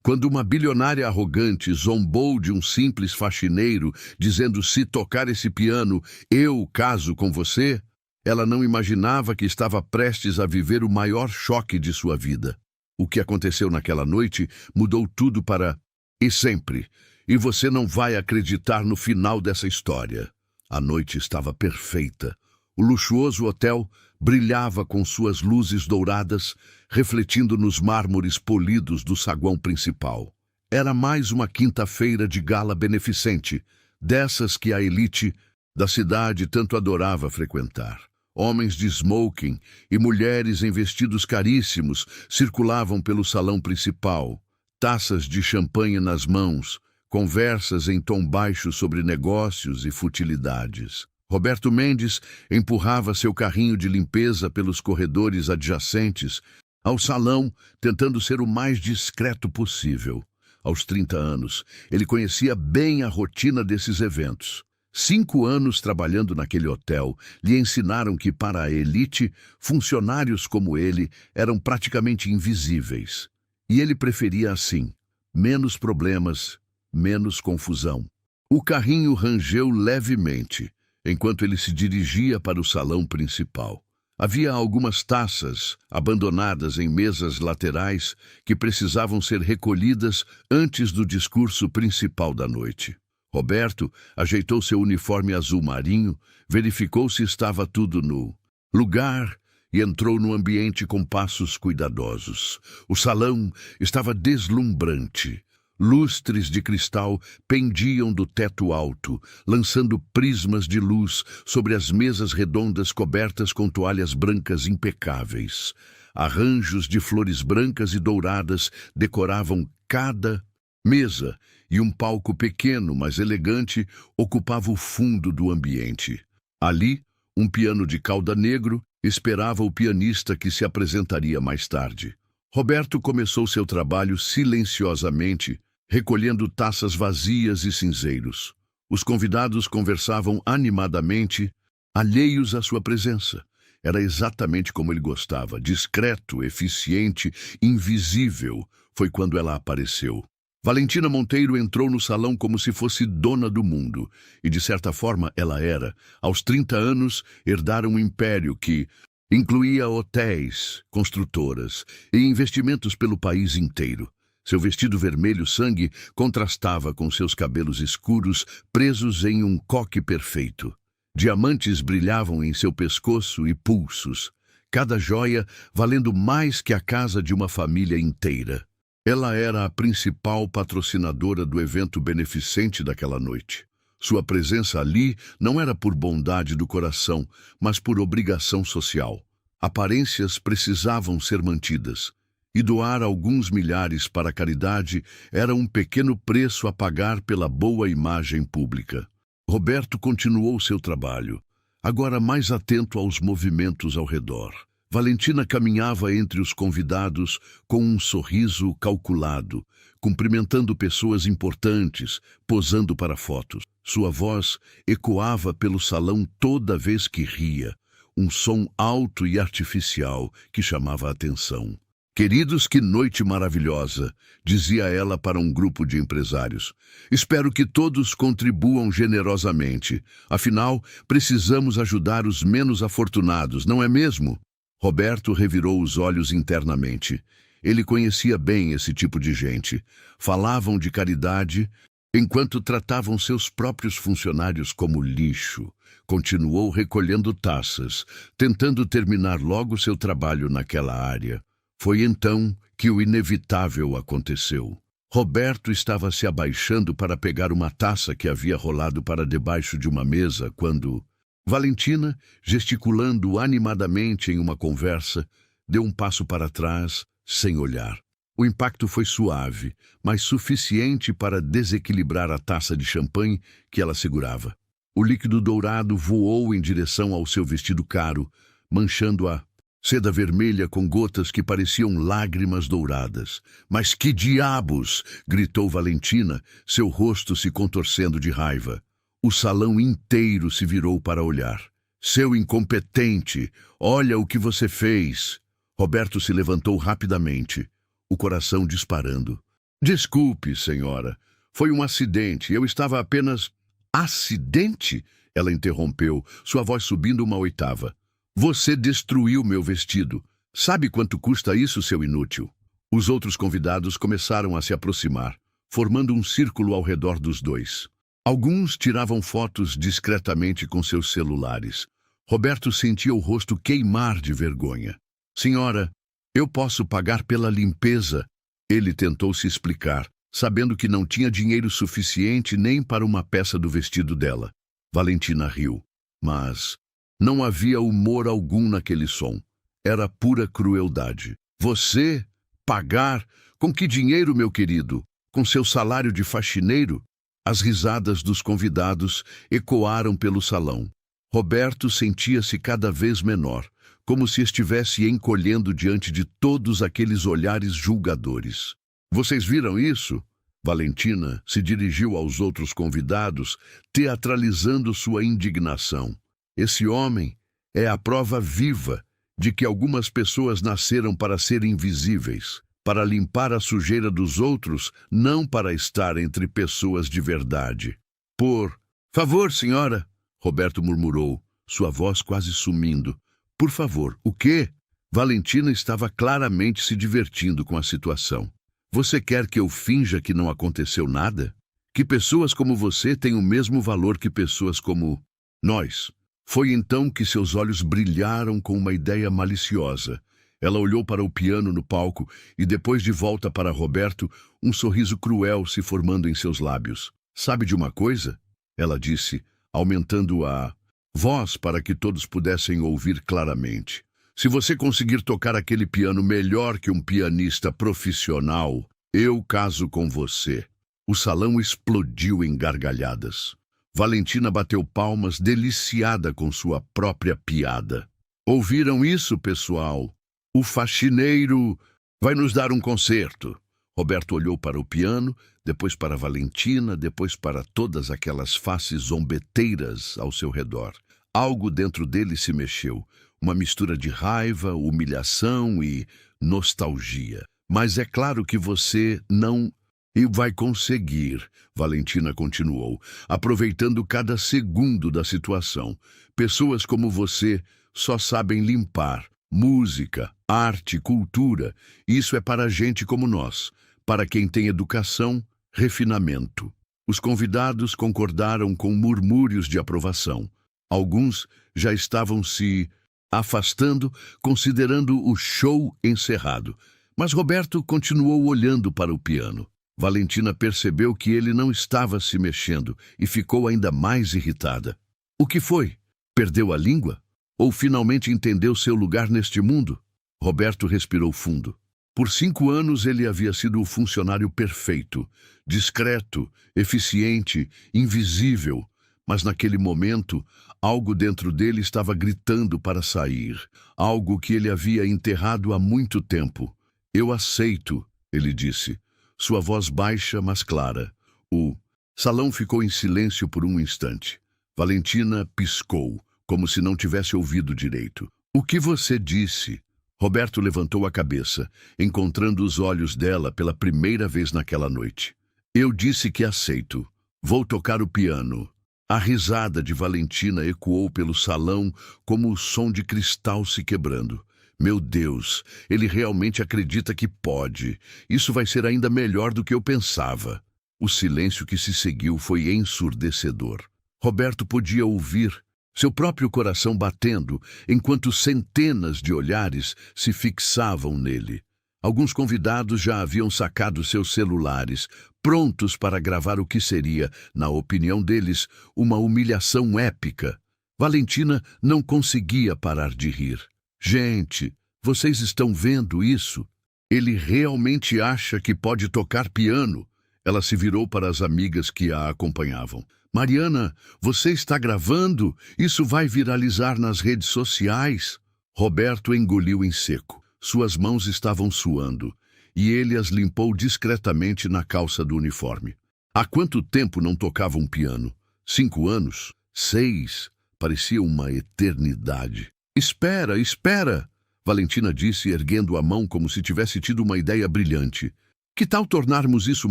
Quando uma bilionária arrogante zombou de um simples faxineiro, dizendo: se tocar esse piano, eu caso com você, ela não imaginava que estava prestes a viver o maior choque de sua vida. O que aconteceu naquela noite mudou tudo para e sempre. E você não vai acreditar no final dessa história. A noite estava perfeita. O luxuoso hotel brilhava com suas luzes douradas, refletindo nos mármores polidos do saguão principal. Era mais uma quinta-feira de gala beneficente, dessas que a elite da cidade tanto adorava frequentar. Homens de smoking e mulheres em vestidos caríssimos circulavam pelo salão principal, taças de champanhe nas mãos, conversas em tom baixo sobre negócios e futilidades. Roberto Mendes empurrava seu carrinho de limpeza pelos corredores adjacentes ao salão, tentando ser o mais discreto possível. Aos 30 anos, ele conhecia bem a rotina desses eventos. 5 anos trabalhando naquele hotel lhe ensinaram que, para a elite, funcionários como ele eram praticamente invisíveis. E ele preferia assim: menos problemas, menos confusão. O carrinho rangeu levemente enquanto ele se dirigia para o salão principal. Havia algumas taças abandonadas em mesas laterais que precisavam ser recolhidas antes do discurso principal da noite. Roberto ajeitou seu uniforme azul marinho, verificou se estava tudo no lugar e entrou no ambiente com passos cuidadosos. O salão estava deslumbrante. Lustres de cristal pendiam do teto alto, lançando prismas de luz sobre as mesas redondas cobertas com toalhas brancas impecáveis. Arranjos de flores brancas e douradas decoravam cada mesa, e um palco pequeno, mas elegante, ocupava o fundo do ambiente. Ali, um piano de cauda negro esperava o pianista que se apresentaria mais tarde. Roberto começou seu trabalho silenciosamente, recolhendo taças vazias e cinzeiros. Os convidados conversavam animadamente, alheios à sua presença. Era exatamente como ele gostava, discreto, eficiente, invisível. Foi quando ela apareceu. Valentina Monteiro entrou no salão como se fosse dona do mundo, e de certa forma ela era. Aos 30 anos, herdara um império que incluía hotéis, construtoras e investimentos pelo país inteiro. Seu vestido vermelho sangue contrastava com seus cabelos escuros presos em um coque perfeito. Diamantes brilhavam em seu pescoço e pulsos, cada joia valendo mais que a casa de uma família inteira. Ela era a principal patrocinadora do evento beneficente daquela noite. Sua presença ali não era por bondade do coração, mas por obrigação social. Aparências precisavam ser mantidas, e doar alguns milhares para a caridade era um pequeno preço a pagar pela boa imagem pública. Roberto continuou seu trabalho, agora mais atento aos movimentos ao redor. Valentina caminhava entre os convidados com um sorriso calculado, cumprimentando pessoas importantes, posando para fotos. Sua voz ecoava pelo salão toda vez que ria, um som alto e artificial que chamava a atenção. Queridos, que noite maravilhosa, dizia ela para um grupo de empresários. Espero que todos contribuam generosamente. Afinal, precisamos ajudar os menos afortunados, não é mesmo? Roberto revirou os olhos internamente. Ele conhecia bem esse tipo de gente. Falavam de caridade, enquanto tratavam seus próprios funcionários como lixo. Continuou recolhendo taças, tentando terminar logo seu trabalho naquela área. Foi então que o inevitável aconteceu. Roberto estava se abaixando para pegar uma taça que havia rolado para debaixo de uma mesa quando Valentina, gesticulando animadamente em uma conversa, deu um passo para trás, sem olhar. O impacto foi suave, mas suficiente para desequilibrar a taça de champanhe que ela segurava. O líquido dourado voou em direção ao seu vestido caro, manchando a seda vermelha com gotas que pareciam lágrimas douradas. Mas que diabos! Gritou Valentina, seu rosto se contorcendo de raiva. O salão inteiro se virou para olhar. Seu incompetente! Olha o que você fez! Roberto se levantou rapidamente, o coração disparando. Desculpe, senhora. Foi um acidente. Eu estava apenas... Acidente? Ela interrompeu, sua voz subindo uma oitava. Você destruiu meu vestido. Sabe quanto custa isso, seu inútil? Os outros convidados começaram a se aproximar, formando um círculo ao redor dos dois. Alguns tiravam fotos discretamente com seus celulares. Roberto sentia o rosto queimar de vergonha. Senhora, eu posso pagar pela limpeza. Ele tentou se explicar, sabendo que não tinha dinheiro suficiente nem para uma peça do vestido dela. Valentina riu, mas não havia humor algum naquele som. Era pura crueldade. Você? Pagar? Com que dinheiro, meu querido? Com seu salário de faxineiro? As risadas dos convidados ecoaram pelo salão. Roberto sentia-se cada vez menor, como se estivesse encolhendo diante de todos aqueles olhares julgadores. Vocês viram isso? Valentina se dirigiu aos outros convidados, teatralizando sua indignação. Esse homem é a prova viva de que algumas pessoas nasceram para ser invisíveis, para limpar a sujeira dos outros, não para estar entre pessoas de verdade. Por favor, senhora, Roberto murmurou, sua voz quase sumindo. Por favor, o quê? Valentina estava claramente se divertindo com a situação. Você quer que eu finja que não aconteceu nada? Que pessoas como você têm o mesmo valor que pessoas como nós? Foi então que seus olhos brilharam com uma ideia maliciosa. Ela olhou para o piano no palco e, depois de volta para Roberto, um sorriso cruel se formando em seus lábios. Sabe de uma coisa? Ela disse, aumentando a voz para que todos pudessem ouvir claramente. Se você conseguir tocar aquele piano melhor que um pianista profissional, eu caso com você. O salão explodiu em gargalhadas. Valentina bateu palmas, deliciada com sua própria piada. Ouviram isso, pessoal? O faxineiro vai nos dar um concerto. Roberto olhou para o piano, depois para Valentina, depois para todas aquelas faces zombeteiras ao seu redor. Algo dentro dele se mexeu, uma mistura de raiva, humilhação e nostalgia. Mas é claro que você não... E vai conseguir, Valentina continuou, aproveitando cada segundo da situação. Pessoas como você só sabem limpar. Música, arte, cultura, isso é para gente como nós, para quem tem educação, refinamento. Os convidados concordaram com murmúrios de aprovação. Alguns já estavam se afastando, considerando o show encerrado. Mas Roberto continuou olhando para o piano. Valentina percebeu que ele não estava se mexendo e ficou ainda mais irritada. O que foi? Perdeu a língua? Ou finalmente entendeu seu lugar neste mundo? Roberto respirou fundo. Por 5 anos ele havia sido o funcionário perfeito, discreto, eficiente, invisível. Mas naquele momento, algo dentro dele estava gritando para sair. Algo que ele havia enterrado há muito tempo. Eu aceito, ele disse. Sua voz baixa, mas clara. O salão ficou em silêncio por um instante. Valentina piscou, como se não tivesse ouvido direito. O que você disse? Roberto levantou a cabeça, encontrando os olhos dela pela primeira vez naquela noite. Eu disse que aceito. Vou tocar o piano. A risada de Valentina ecoou pelo salão como o som de cristal se quebrando. Meu Deus, ele realmente acredita que pode. Isso vai ser ainda melhor do que eu pensava. O silêncio que se seguiu foi ensurdecedor. Roberto podia ouvir seu próprio coração batendo, enquanto centenas de olhares se fixavam nele. Alguns convidados já haviam sacado seus celulares, prontos para gravar o que seria, na opinião deles, uma humilhação épica. Valentina não conseguia parar de rir. Gente, vocês estão vendo isso? Ele realmente acha que pode tocar piano. Ela se virou para as amigas que a acompanhavam. Mariana, você está gravando? Isso vai viralizar nas redes sociais. Roberto engoliu em seco. Suas mãos estavam suando, e ele as limpou discretamente na calça do uniforme. Há quanto tempo não tocava um piano? 5 anos? 6? Parecia uma eternidade. Espera, espera! Valentina disse, erguendo a mão como se tivesse tido uma ideia brilhante. Que tal tornarmos isso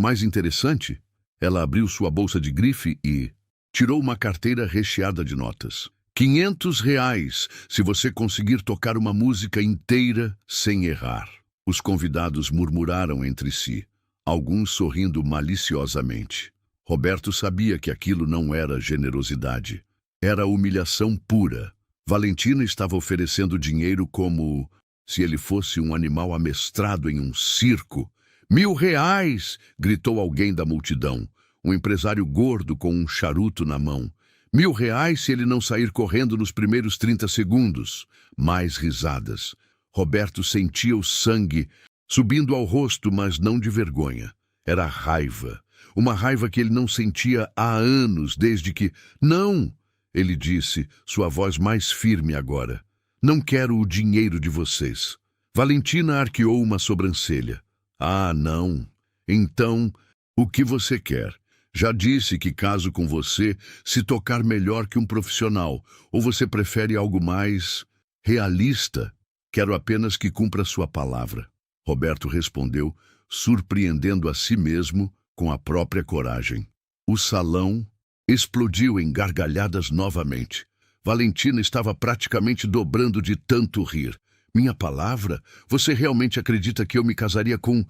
mais interessante? Ela abriu sua bolsa de grife e tirou uma carteira recheada de notas. R$ 500 se você conseguir tocar uma música inteira sem errar. Os convidados murmuraram entre si, alguns sorrindo maliciosamente. Roberto sabia que aquilo não era generosidade. Era humilhação pura. Valentina estava oferecendo dinheiro como se ele fosse um animal amestrado em um circo. R$ 1.000! Gritou alguém da multidão. Um empresário gordo com um charuto na mão. R$ 1.000 se ele não sair correndo nos primeiros 30 segundos. Mais risadas. Roberto sentia o sangue subindo ao rosto, mas não de vergonha. Era raiva. Uma raiva que ele não sentia há anos, desde que... Não! Ele disse, sua voz mais firme agora. Não quero o dinheiro de vocês. Valentina arqueou uma sobrancelha. Ah, não. Então, o que você quer? Já disse que caso com você se tocar melhor que um profissional, ou você prefere algo mais realista? Quero apenas que cumpra sua palavra. Roberto respondeu, surpreendendo a si mesmo com a própria coragem. O salão explodiu em gargalhadas novamente. Valentina estava praticamente dobrando de tanto rir. Minha palavra? Você realmente acredita que eu me casaria com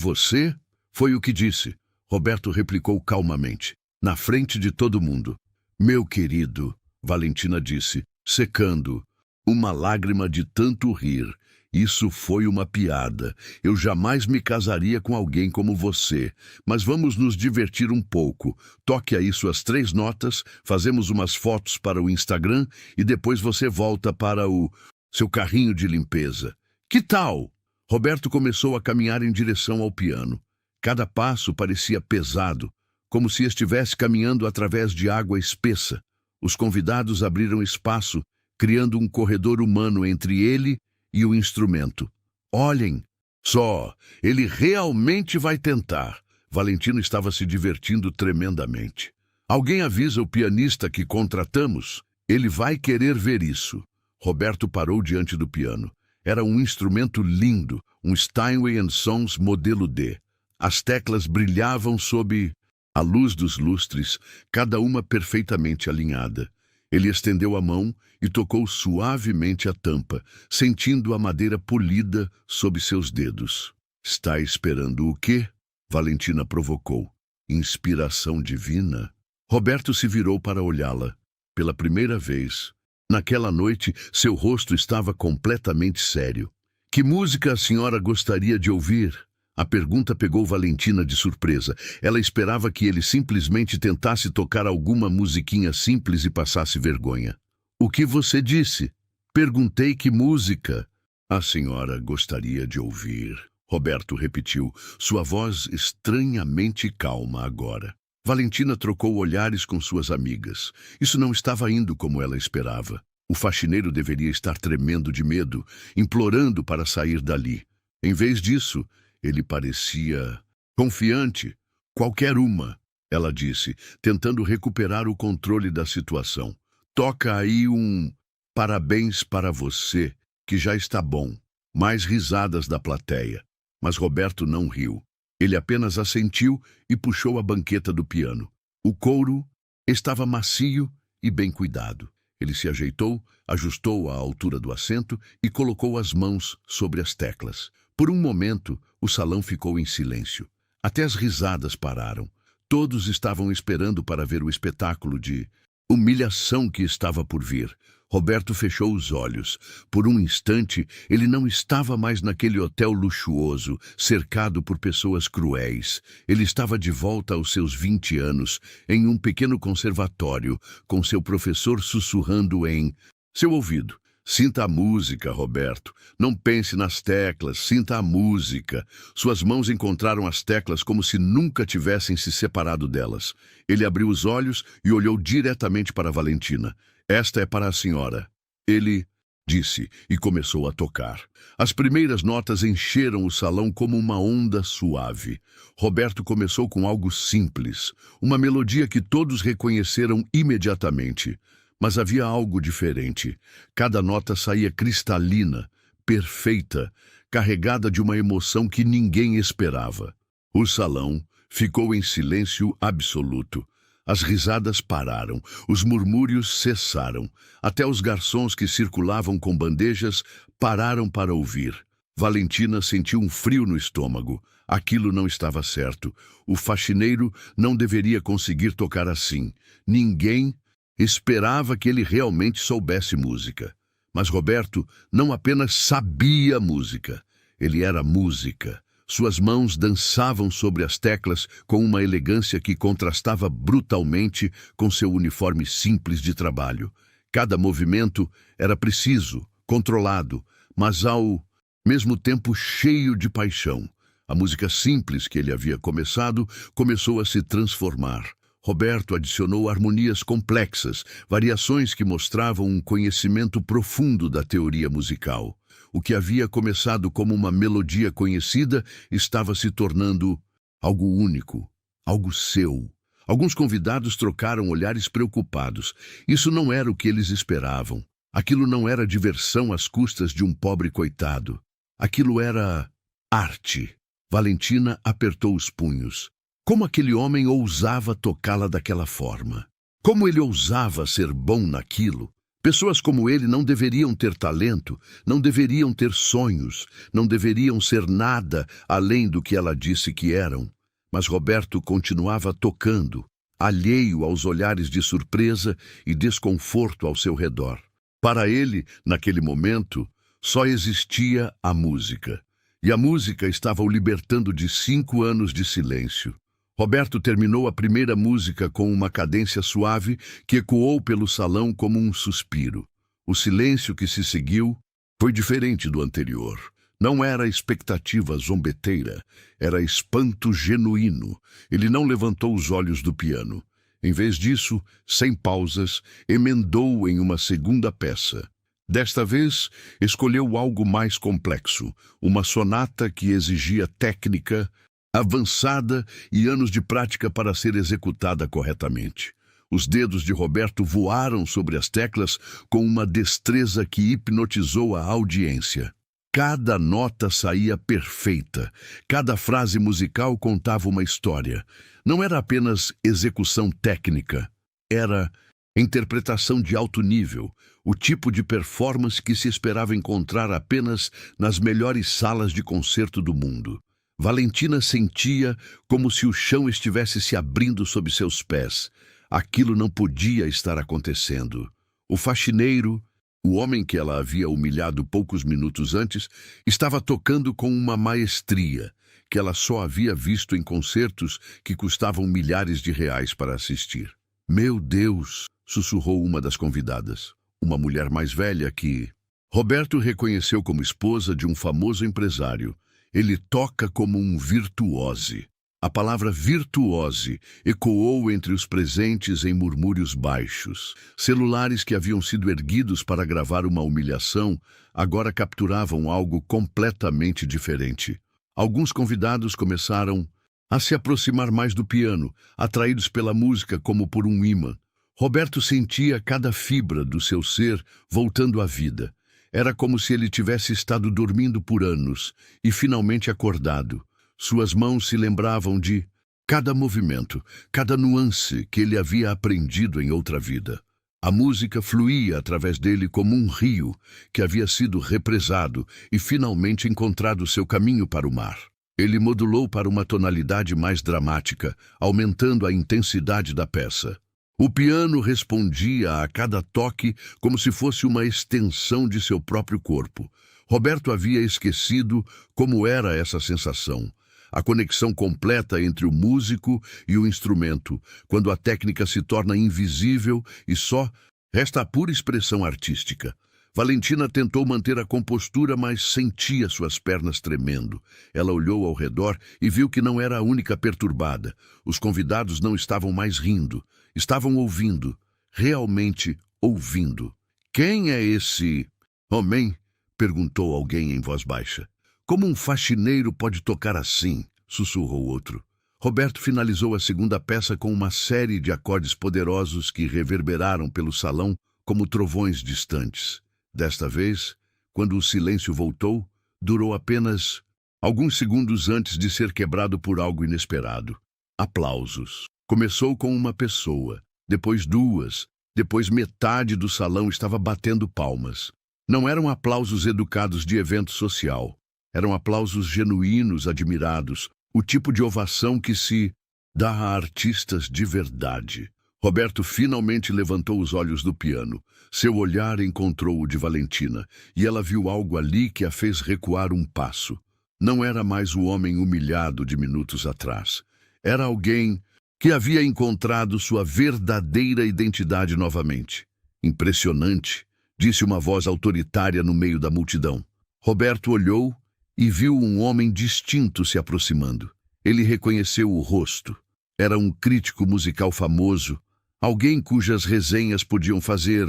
você? Foi o que disse. Roberto replicou calmamente, na frente de todo mundo. Meu querido, Valentina disse, secando uma lágrima de tanto rir. Isso foi uma piada. Eu jamais me casaria com alguém como você. Mas vamos nos divertir um pouco. Toque aí suas 3 notas, fazemos umas fotos para o Instagram e depois você volta para o seu carrinho de limpeza. Que tal? Roberto começou a caminhar em direção ao piano. Cada passo parecia pesado, como se estivesse caminhando através de água espessa. Os convidados abriram espaço, criando um corredor humano entre ele e o instrumento. Olhem, só, ele realmente vai tentar. Valentino estava se divertindo tremendamente. Alguém avisa o pianista que contratamos? Ele vai querer ver isso. Roberto parou diante do piano. Era um instrumento lindo, um Steinway & Sons modelo D. As teclas brilhavam sob a luz dos lustres, cada uma perfeitamente alinhada. Ele estendeu a mão e tocou suavemente a tampa, sentindo a madeira polida sob seus dedos. Está esperando o quê? Valentina provocou. Inspiração divina? Roberto se virou para olhá-la. Pela primeira vez. Naquela noite, seu rosto estava completamente sério. Que música a senhora gostaria de ouvir? A pergunta pegou Valentina de surpresa. Ela esperava que ele simplesmente tentasse tocar alguma musiquinha simples e passasse vergonha. O que você disse? Perguntei que música a senhora gostaria de ouvir. Roberto repetiu, sua voz estranhamente calma agora. Valentina trocou olhares com suas amigas. Isso não estava indo como ela esperava. O faxineiro deveria estar tremendo de medo, implorando para sair dali. Em vez disso, ele parecia confiante. Qualquer uma, ela disse, tentando recuperar o controle da situação. Toca aí um parabéns para você, que já está bom. Mais risadas da plateia. Mas Roberto não riu. Ele apenas assentiu e puxou a banqueta do piano. O couro estava macio e bem cuidado. Ele se ajeitou, ajustou a altura do assento e colocou as mãos sobre as teclas. Por um momento, o salão ficou em silêncio. Até as risadas pararam. Todos estavam esperando para ver o espetáculo de humilhação que estava por vir. Roberto fechou os olhos. Por um instante, ele não estava mais naquele hotel luxuoso, cercado por pessoas cruéis. Ele estava de volta aos seus 20 anos, em um pequeno conservatório, com seu professor sussurrando em seu ouvido. Sinta a música, Roberto. Não pense nas teclas, sinta a música. Suas mãos encontraram as teclas como se nunca tivessem se separado delas. Ele abriu os olhos e olhou diretamente para Valentina. Esta é para a senhora. Ele disse e começou a tocar. As primeiras notas encheram o salão como uma onda suave. Roberto começou com algo simples, uma melodia que todos reconheceram imediatamente. Mas havia algo diferente. Cada nota saía cristalina, perfeita, carregada de uma emoção que ninguém esperava. O salão ficou em silêncio absoluto. As risadas pararam, os murmúrios cessaram. Até os garçons que circulavam com bandejas pararam para ouvir. Valentina sentiu um frio no estômago. Aquilo não estava certo. O faxineiro não deveria conseguir tocar assim. Ninguém esperava que ele realmente soubesse música. Mas Roberto não apenas sabia música, ele era música. Suas mãos dançavam sobre as teclas com uma elegância que contrastava brutalmente com seu uniforme simples de trabalho. Cada movimento era preciso, controlado, mas ao mesmo tempo cheio de paixão. A música simples que ele havia começado começou a se transformar. Roberto adicionou harmonias complexas, variações que mostravam um conhecimento profundo da teoria musical. O que havia começado como uma melodia conhecida estava se tornando algo único, algo seu. Alguns convidados trocaram olhares preocupados. Isso não era o que eles esperavam. Aquilo não era diversão às custas de um pobre coitado. Aquilo era arte. Valentina apertou os punhos. Como aquele homem ousava tocá-la daquela forma? Como ele ousava ser bom naquilo? Pessoas como ele não deveriam ter talento, não deveriam ter sonhos, não deveriam ser nada além do que ela disse que eram. Mas Roberto continuava tocando, alheio aos olhares de surpresa e desconforto ao seu redor. Para ele, naquele momento, só existia a música. E a música estava o libertando de 5 anos de silêncio. Roberto terminou a primeira música com uma cadência suave que ecoou pelo salão como um suspiro. O silêncio que se seguiu foi diferente do anterior. Não era expectativa zombeteira, era espanto genuíno. Ele não levantou os olhos do piano. Em vez disso, sem pausas, emendou em uma segunda peça. Desta vez, escolheu algo mais complexo, uma sonata que exigia técnica avançada e anos de prática para ser executada corretamente. Os dedos de Roberto voaram sobre as teclas com uma destreza que hipnotizou a audiência. Cada nota saía perfeita, cada frase musical contava uma história. Não era apenas execução técnica, era interpretação de alto nível, o tipo de performance que se esperava encontrar apenas nas melhores salas de concerto do mundo. Valentina sentia como se o chão estivesse se abrindo sob seus pés. Aquilo não podia estar acontecendo. O faxineiro, o homem que ela havia humilhado poucos minutos antes, estava tocando com uma maestria que ela só havia visto em concertos que custavam milhares de reais para assistir. "Meu Deus!", sussurrou uma das convidadas, uma mulher mais velha que Roberto reconheceu como esposa de um famoso empresário. Ele toca como um virtuose. A palavra virtuose ecoou entre os presentes em murmúrios baixos. Celulares que haviam sido erguidos para gravar uma humilhação agora capturavam algo completamente diferente. Alguns convidados começaram a se aproximar mais do piano, atraídos pela música como por um ímã. Roberto sentia cada fibra do seu ser voltando à vida. Era como se ele tivesse estado dormindo por anos e finalmente acordado. Suas mãos se lembravam de cada movimento, cada nuance que ele havia aprendido em outra vida. A música fluía através dele como um rio que havia sido represado e finalmente encontrado seu caminho para o mar. Ele modulou para uma tonalidade mais dramática, aumentando a intensidade da peça. O piano respondia a cada toque como se fosse uma extensão de seu próprio corpo. Roberto havia esquecido como era essa sensação. A conexão completa entre o músico e o instrumento, quando a técnica se torna invisível e só resta a pura expressão artística. Valentina tentou manter a compostura, mas sentia suas pernas tremendo. Ela olhou ao redor e viu que não era a única perturbada. Os convidados não estavam mais rindo. Estavam ouvindo, realmente ouvindo. "Quem é esse homem?", perguntou alguém em voz baixa. "Como um faxineiro pode tocar assim?", sussurrou outro. Roberto finalizou a segunda peça com uma série de acordes poderosos que reverberaram pelo salão como trovões distantes. Desta vez, quando o silêncio voltou, durou apenas alguns segundos antes de ser quebrado por algo inesperado. Aplausos. Começou com uma pessoa, depois duas, depois metade do salão estava batendo palmas. Não eram aplausos educados de evento social. Eram aplausos genuínos, admirados, o tipo de ovação que se dá a artistas de verdade. Roberto finalmente levantou os olhos do piano. Seu olhar encontrou o de Valentina, e ela viu algo ali que a fez recuar um passo. Não era mais o homem humilhado de minutos atrás. Era alguém que havia encontrado sua verdadeira identidade novamente. Impressionante, disse uma voz autoritária no meio da multidão. Roberto olhou e viu um homem distinto se aproximando. Ele reconheceu o rosto. Era um crítico musical famoso, alguém cujas resenhas podiam fazer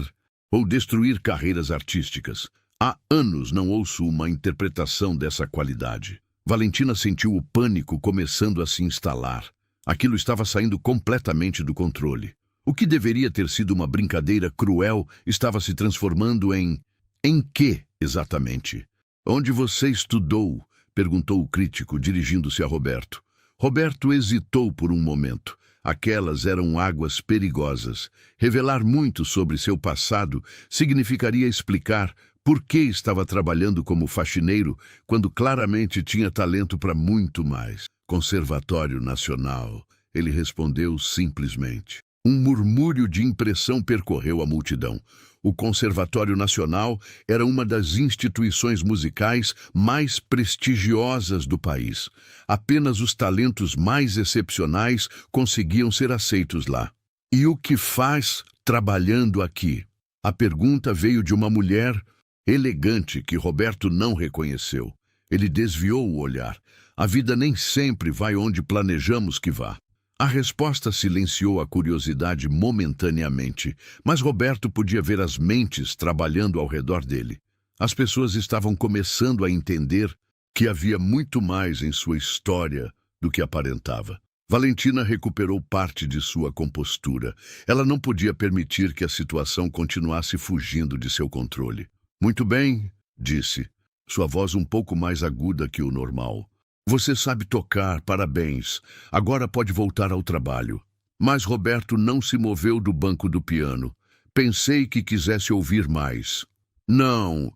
ou destruir carreiras artísticas. Há anos não ouço uma interpretação dessa qualidade. Valentina sentiu o pânico começando a se instalar. Aquilo estava saindo completamente do controle. O que deveria ter sido uma brincadeira cruel estava se transformando em... Em quê, exatamente? Onde você estudou? Perguntou o crítico, dirigindo-se a Roberto. Roberto hesitou por um momento. Aquelas eram águas perigosas. Revelar muito sobre seu passado significaria explicar por que estava trabalhando como faxineiro quando claramente tinha talento para muito mais. Conservatório Nacional, ele respondeu simplesmente. Um murmúrio de impressão percorreu a multidão. O Conservatório Nacional era uma das instituições musicais mais prestigiosas do país. Apenas os talentos mais excepcionais conseguiam ser aceitos lá. E o que faz trabalhando aqui? A pergunta veio de uma mulher elegante que Roberto não reconheceu. Ele desviou o olhar. A vida nem sempre vai onde planejamos que vá. A resposta silenciou a curiosidade momentaneamente, mas Roberto podia ver as mentes trabalhando ao redor dele. As pessoas estavam começando a entender que havia muito mais em sua história do que aparentava. Valentina recuperou parte de sua compostura. Ela não podia permitir que a situação continuasse fugindo de seu controle. Muito bem, disse, sua voz um pouco mais aguda que o normal. Você sabe tocar, parabéns. Agora pode voltar ao trabalho. Mas Roberto não se moveu do banco do piano. Pensei que quisesse ouvir mais. Não,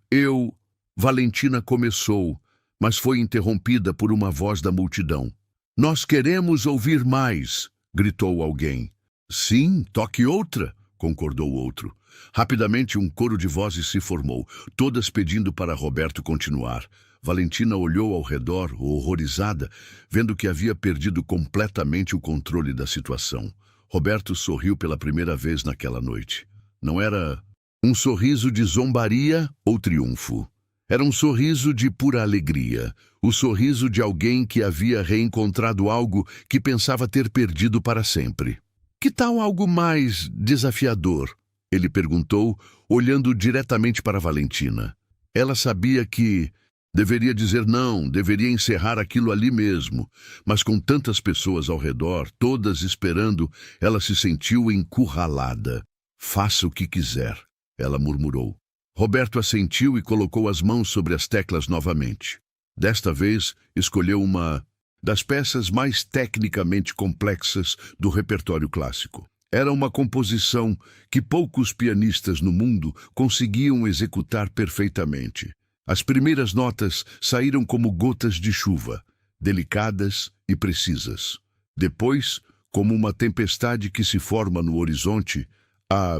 Valentina começou, mas foi interrompida por uma voz da multidão. Nós queremos ouvir mais, gritou alguém. Sim, toque outra, concordou outro. Rapidamente um coro de vozes se formou, todas pedindo para Roberto continuar. Valentina olhou ao redor, horrorizada, vendo que havia perdido completamente o controle da situação. Roberto sorriu pela primeira vez naquela noite. Não era um sorriso de zombaria ou triunfo. Era um sorriso de pura alegria, o sorriso de alguém que havia reencontrado algo que pensava ter perdido para sempre. Que tal algo mais desafiador? Ele perguntou, olhando diretamente para Valentina. Ela sabia que deveria dizer não, deveria encerrar aquilo ali mesmo, mas com tantas pessoas ao redor, todas esperando, ela se sentiu encurralada. Faça o que quiser, ela murmurou. Roberto assentiu e colocou as mãos sobre as teclas novamente. Desta vez, escolheu uma das peças mais tecnicamente complexas do repertório clássico. Era uma composição que poucos pianistas no mundo conseguiam executar perfeitamente. As primeiras notas saíram como gotas de chuva, delicadas e precisas. Depois, como uma tempestade que se forma no horizonte, a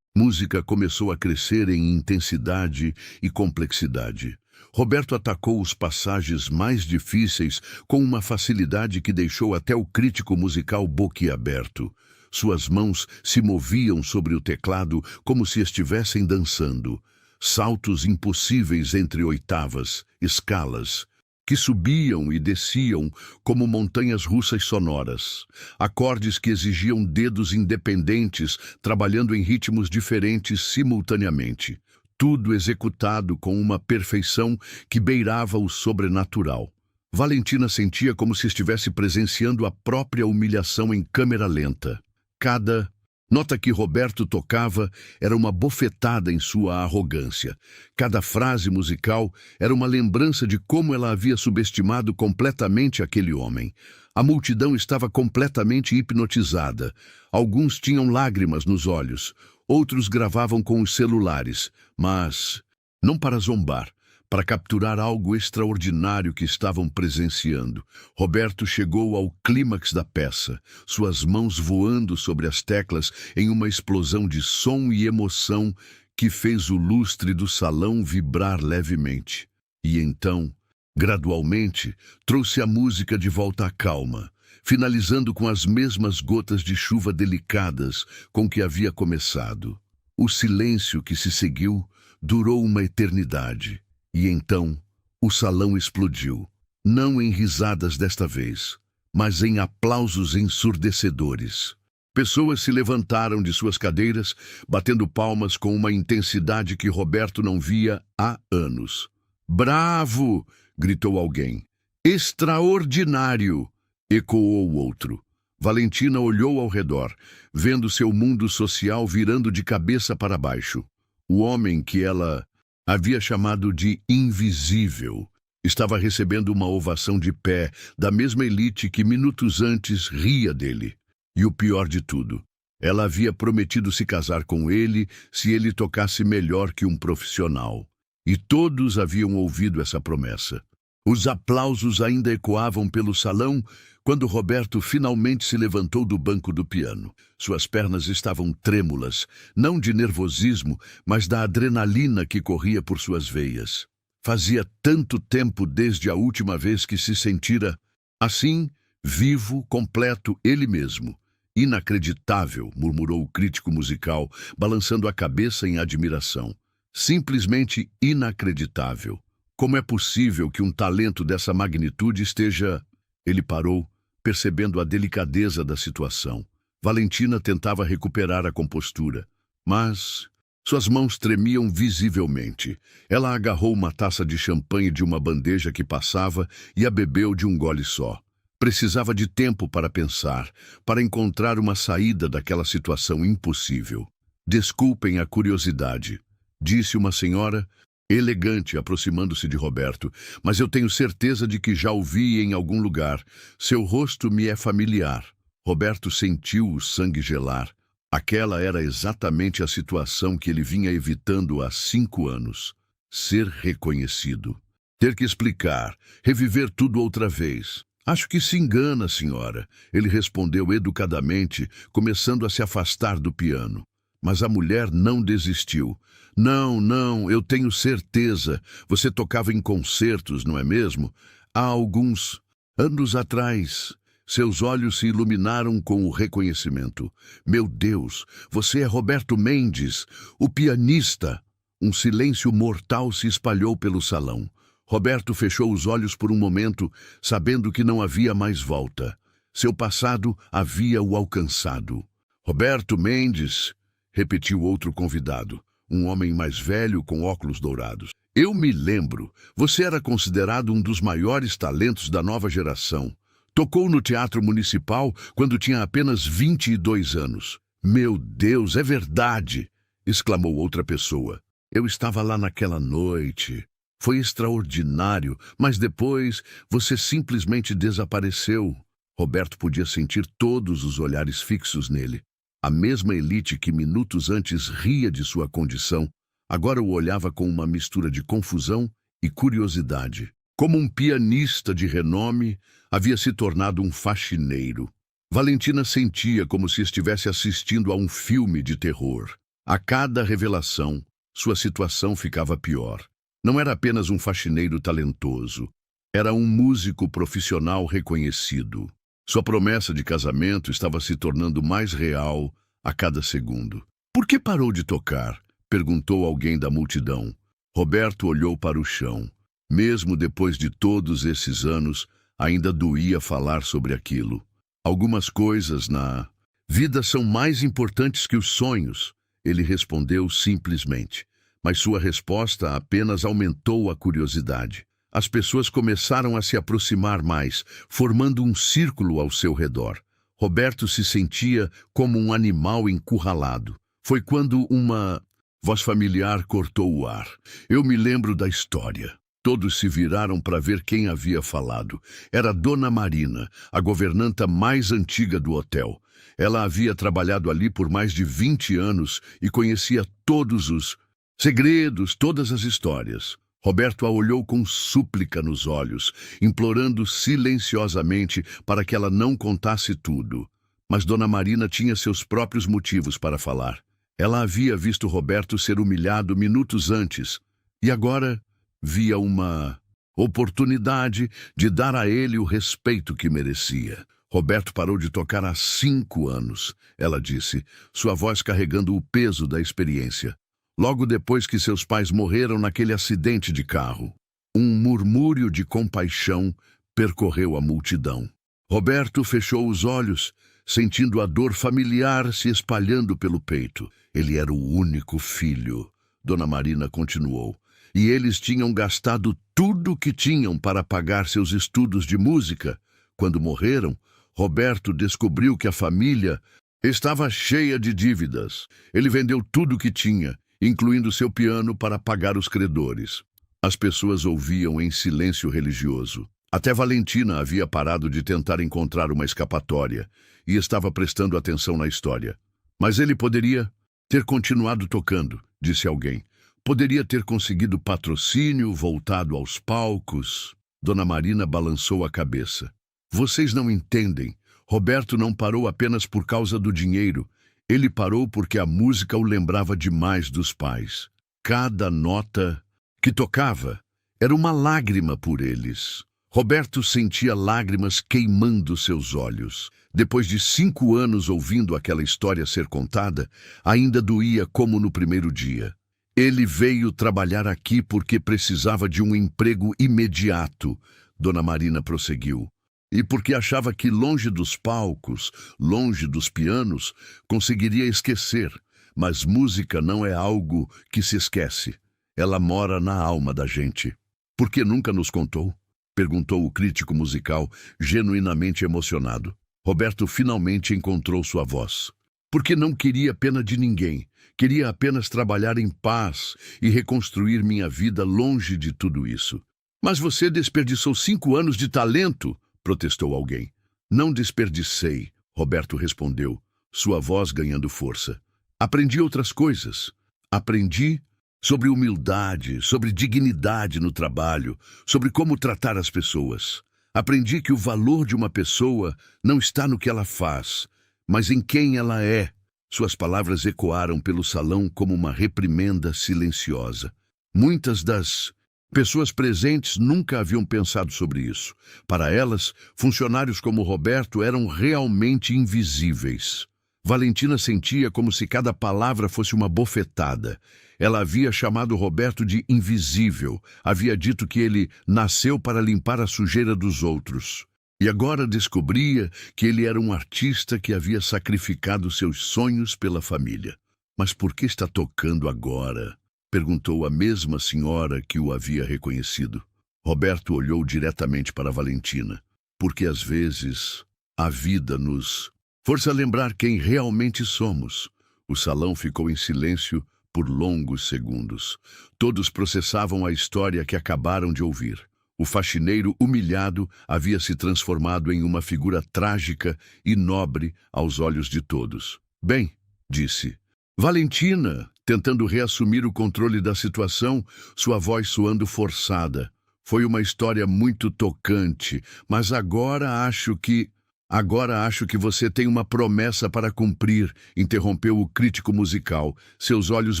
música começou a crescer em intensidade e complexidade. Roberto atacou os passagens mais difíceis com uma facilidade que deixou até o crítico musical boquiaberto. Suas mãos se moviam sobre o teclado como se estivessem dançando. Saltos impossíveis entre oitavas, escalas, que subiam e desciam como montanhas russas sonoras. Acordes que exigiam dedos independentes, trabalhando em ritmos diferentes simultaneamente. Tudo executado com uma perfeição que beirava o sobrenatural. Valentina sentia como se estivesse presenciando a própria humilhação em câmera lenta. Cada Nota que Roberto tocava era uma bofetada em sua arrogância. Cada frase musical era uma lembrança de como ela havia subestimado completamente aquele homem. A multidão estava completamente hipnotizada. Alguns tinham lágrimas nos olhos, outros gravavam com os celulares, mas não para zombar, para capturar algo extraordinário que estavam presenciando. Roberto chegou ao clímax da peça, suas mãos voando sobre as teclas em uma explosão de som e emoção que fez o lustre do salão vibrar levemente. E então, gradualmente, trouxe a música de volta à calma, finalizando com as mesmas gotas de chuva delicadas com que havia começado. O silêncio que se seguiu durou uma eternidade. E então, o salão explodiu, não em risadas desta vez, mas em aplausos ensurdecedores. Pessoas se levantaram de suas cadeiras, batendo palmas com uma intensidade que Roberto não via há anos. "Bravo!" gritou alguém. "Extraordinário!" ecoou o outro. Valentina olhou ao redor, vendo seu mundo social virando de cabeça para baixo. O homem que ela havia chamado de invisível estava recebendo uma ovação de pé da mesma elite que minutos antes ria dele. E o pior de tudo, ela havia prometido se casar com ele se ele tocasse melhor que um profissional. E todos haviam ouvido essa promessa. Os aplausos ainda ecoavam pelo salão quando Roberto finalmente se levantou do banco do piano. Suas pernas estavam trêmulas, não de nervosismo, mas da adrenalina que corria por suas veias. Fazia tanto tempo desde a última vez que se sentira assim, vivo, completo, ele mesmo. "Inacreditável", murmurou o crítico musical, balançando a cabeça em admiração. "Simplesmente inacreditável. Como é possível que um talento dessa magnitude esteja..." Ele parou, percebendo a delicadeza da situação. Valentina tentava recuperar a compostura, mas suas mãos tremiam visivelmente. Ela agarrou uma taça de champanhe de uma bandeja que passava e a bebeu de um gole só. Precisava de tempo para pensar, para encontrar uma saída daquela situação impossível. "Desculpem a curiosidade", disse uma senhora elegante, aproximando-se de Roberto, "mas eu tenho certeza de que já o vi em algum lugar. Seu rosto me é familiar." Roberto sentiu o sangue gelar. Aquela era exatamente a situação que ele vinha evitando há 5 anos. Ser reconhecido. Ter que explicar, reviver tudo outra vez. "Acho que se engana, senhora", ele respondeu educadamente, começando a se afastar do piano. Mas a mulher não desistiu. Não, eu tenho certeza. Você tocava em concertos, não é mesmo? Há alguns anos atrás." Seus olhos se iluminaram com o reconhecimento. "Meu Deus, você é Roberto Mendes, o pianista." Um silêncio mortal se espalhou pelo salão. Roberto fechou os olhos por um momento, sabendo que não havia mais volta. Seu passado havia o alcançado. "Roberto Mendes", repetiu outro convidado, um homem mais velho com óculos dourados. "Eu me lembro. Você era considerado um dos maiores talentos da nova geração. Tocou no Teatro Municipal quando tinha apenas 22 anos. "Meu Deus, é verdade!" exclamou outra pessoa. "Eu estava lá naquela noite. Foi extraordinário, mas depois você simplesmente desapareceu." Roberto podia sentir todos os olhares fixos nele. A mesma elite que minutos antes ria de sua condição, agora o olhava com uma mistura de confusão e curiosidade. Como um pianista de renome, havia se tornado um faxineiro. Valentina sentia como se estivesse assistindo a um filme de terror. A cada revelação, sua situação ficava pior. Não era apenas um faxineiro talentoso, era um músico profissional reconhecido. Sua promessa de casamento estava se tornando mais real a cada segundo. "Por que parou de tocar?" perguntou alguém da multidão. Roberto olhou para o chão. Mesmo depois de todos esses anos, ainda doía falar sobre aquilo. "Algumas coisas na vida são mais importantes que os sonhos", ele respondeu simplesmente. Mas sua resposta apenas aumentou a curiosidade. As pessoas começaram a se aproximar mais, formando um círculo ao seu redor. Roberto se sentia como um animal encurralado. Foi quando uma voz familiar cortou o ar. Eu me lembro da história. Todos se viraram para ver quem havia falado. Era Dona Marina, a governanta mais antiga do hotel. Ela havia trabalhado ali por mais de 20 anos e conhecia todos os segredos, todas as histórias. Roberto a olhou com súplica nos olhos, implorando silenciosamente para que ela não contasse tudo. Mas Dona Marina tinha seus próprios motivos para falar. Ela havia visto Roberto ser humilhado minutos antes e agora via uma oportunidade de dar a ele o respeito que merecia. Roberto parou de tocar há 5 anos, ela disse, sua voz carregando o peso da experiência. Logo depois que seus pais morreram naquele acidente de carro. Um murmúrio de compaixão percorreu a multidão. Roberto fechou os olhos, sentindo a dor familiar se espalhando pelo peito. Ele era o único filho, Dona Marina continuou, e eles tinham gastado tudo o que tinham para pagar seus estudos de música. Quando morreram, Roberto descobriu que a família estava cheia de dívidas. Ele vendeu tudo o que tinha, incluindo seu piano, para pagar os credores. As pessoas ouviam em silêncio religioso. Até Valentina havia parado de tentar encontrar uma escapatória e estava prestando atenção na história. Mas ele poderia ter continuado tocando, disse alguém. Poderia ter conseguido patrocínio, voltado aos palcos. Dona Marina balançou a cabeça. Vocês não entendem. Roberto não parou apenas por causa do dinheiro. Ele parou porque a música o lembrava demais dos pais. Cada nota que tocava era uma lágrima por eles. Roberto sentia lágrimas queimando seus olhos. Depois de 5 anos ouvindo aquela história ser contada, ainda doía como no primeiro dia. Ele veio trabalhar aqui porque precisava de um emprego imediato, Dona Marina prosseguiu. E porque achava que longe dos palcos, longe dos pianos, conseguiria esquecer. Mas música não é algo que se esquece. Ela mora na alma da gente. Por que nunca nos contou? Perguntou o crítico musical, genuinamente emocionado. Roberto finalmente encontrou sua voz. Porque não queria pena de ninguém. Queria apenas trabalhar em paz e reconstruir minha vida longe de tudo isso. Mas você desperdiçou 5 anos de talento, protestou alguém. Não desperdicei, Roberto respondeu, sua voz ganhando força. Aprendi outras coisas. Aprendi sobre humildade, sobre dignidade no trabalho, sobre como tratar as pessoas. Aprendi que o valor de uma pessoa não está no que ela faz, mas em quem ela é. Suas palavras ecoaram pelo salão como uma reprimenda silenciosa. Muitas das pessoas presentes nunca haviam pensado sobre isso. Para elas, funcionários como Roberto eram realmente invisíveis. Valentina sentia como se cada palavra fosse uma bofetada. Ela havia chamado Roberto de invisível, havia dito que ele nasceu para limpar a sujeira dos outros. E agora descobria que ele era um artista que havia sacrificado seus sonhos pela família. Mas por que está tocando agora? Perguntou a mesma senhora que o havia reconhecido. Roberto olhou diretamente para Valentina. Porque às vezes a vida nos força a lembrar quem realmente somos. O salão ficou em silêncio por longos segundos. Todos processavam a história que acabaram de ouvir. O faxineiro humilhado havia se transformado em uma figura trágica e nobre aos olhos de todos. Bem, disse Valentina, tentando reassumir o controle da situação, sua voz soando forçada. Foi uma história muito tocante, mas agora acho que você tem uma promessa para cumprir, interrompeu o crítico musical, seus olhos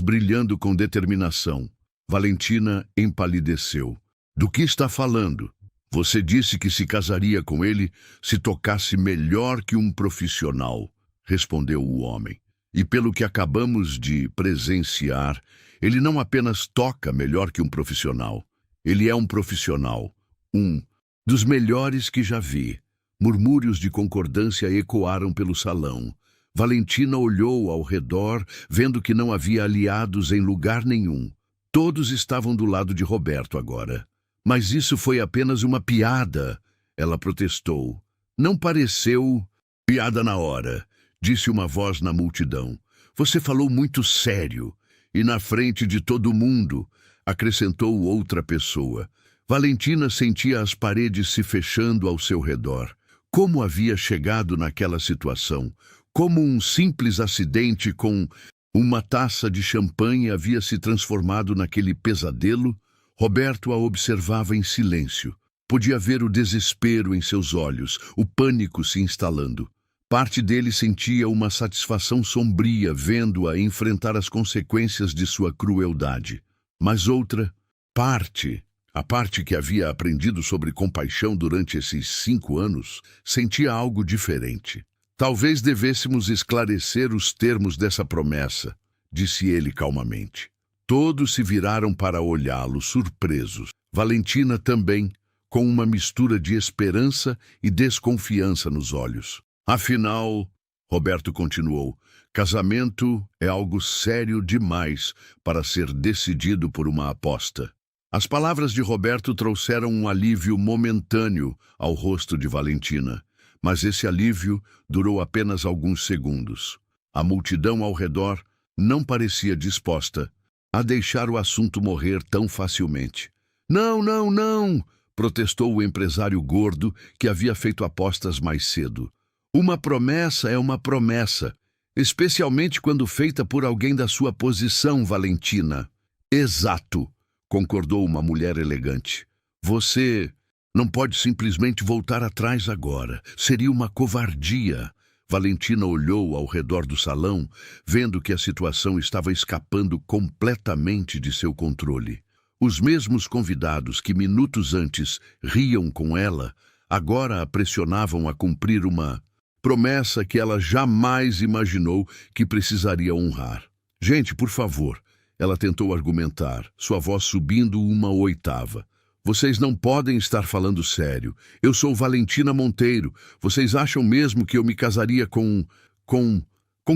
brilhando com determinação. Valentina empalideceu. Do que está falando? Você disse que se casaria com ele se tocasse melhor que um profissional, respondeu o homem. E pelo que acabamos de presenciar, ele não apenas toca melhor que um profissional. Ele é um profissional, um dos melhores que já vi. Murmúrios de concordância ecoaram pelo salão. Valentina olhou ao redor, vendo que não havia aliados em lugar nenhum. Todos estavam do lado de Roberto agora. Mas isso foi apenas uma piada, ela protestou. Não pareceu Piada na hora, disse uma voz na multidão. Você falou muito sério. E na frente de todo mundo, acrescentou outra pessoa. Valentina sentia as paredes se fechando ao seu redor. Como havia chegado naquela situação? Como um simples acidente com uma taça de champanhe havia se transformado naquele pesadelo? Roberto a observava em silêncio. Podia ver o desespero em seus olhos, o pânico se instalando. Parte dele sentia uma satisfação sombria vendo-a enfrentar as consequências de sua crueldade. Mas outra parte, a parte que havia aprendido sobre compaixão durante esses 5 anos, sentia algo diferente. Talvez devêssemos esclarecer os termos dessa promessa, disse ele calmamente. Todos se viraram para olhá-lo, surpresos. Valentina também, com uma mistura de esperança e desconfiança nos olhos. Afinal, Roberto continuou, casamento é algo sério demais para ser decidido por uma aposta. As palavras de Roberto trouxeram um alívio momentâneo ao rosto de Valentina, mas esse alívio durou apenas alguns segundos. A multidão ao redor não parecia disposta a deixar o assunto morrer tão facilmente. Não, não, não! Protestou o empresário gordo que havia feito apostas mais cedo. Uma promessa é uma promessa, especialmente quando feita por alguém da sua posição, Valentina. Exato, concordou uma mulher elegante. Você não pode simplesmente voltar atrás agora. Seria uma covardia. Valentina olhou ao redor do salão, vendo que a situação estava escapando completamente de seu controle. Os mesmos convidados que minutos antes riam com ela, agora a pressionavam a cumprir uma promessa que ela jamais imaginou que precisaria honrar. Gente, por favor, ela tentou argumentar, sua voz subindo uma oitava. Vocês não podem estar falando sério. Eu sou Valentina Monteiro. Vocês acham mesmo que eu me casaria com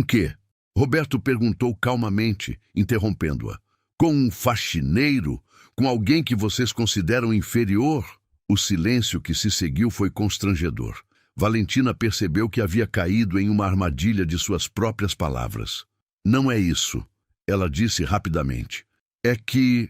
quê? Roberto perguntou calmamente, interrompendo-a. Com um faxineiro? Com alguém que vocês consideram inferior? O silêncio que se seguiu foi constrangedor. Valentina percebeu que havia caído em uma armadilha de suas próprias palavras. Não é isso, ela disse rapidamente. É que